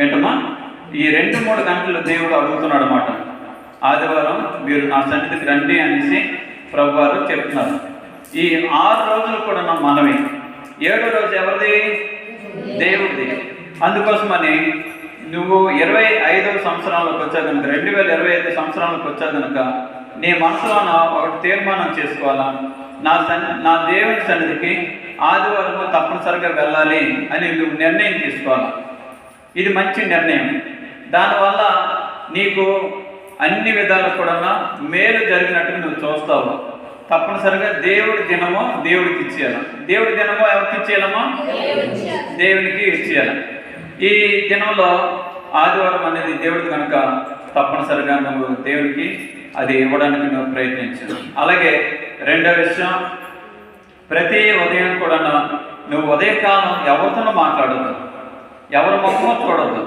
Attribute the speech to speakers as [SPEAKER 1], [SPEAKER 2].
[SPEAKER 1] ఏంటమ్మా, ఈ 2-3 గంటలు దేవుడు అడుగుతున్నాడు అనమాట. ఆదివారం మీరు నా సన్నిధికి రండి అనేసి ప్రభు వారు చెప్తున్నారు. ఈ 6 రోజులు కూడా నా మనవి, 7వ రోజు ఎవరిది? దేవుడిది. అందుకోసమని నువ్వు 25వ సంవత్సరంలోకి వచ్చా కనుక, 2025 సంవత్సరంలోకి వచ్చా కనుక నీ మనసులోన ఒకటి తీర్మానం చేసుకోవాలా, నా దేవుని సన్నిధికి ఆదివారం తప్పనిసరిగా వెళ్ళాలి అని నువ్వు నిర్ణయం తీసుకోవాలి. ఇది మంచి నిర్ణయం. దానివల్ల నీకు అన్ని విధాలు కూడా మేలు జరిగినట్టు నువ్వు చూస్తావు. తప్పనిసరిగా దేవుడి దినమో దేవుడికి ఇచ్చేయాలి. దేవుడి దినమో ఎవరికి ఇచ్చేయాలమ్మా? దేవునికి ఇచ్చేయాలి. ఈ దినంలో ఆదివారం అనేది దేవుడికి కనుక తప్పనిసరిగా నువ్వు దేవుడికి అది ఇవ్వడానికి నువ్వు ప్రయత్నించు. అలాగే రెండో విషయం, ప్రతి ఉదయం కూడా నువ్వు ఉదయకాలం ఎవరితోనూ మాట్లాడద్దు, ఎవరి ముఖమో చూడద్దు.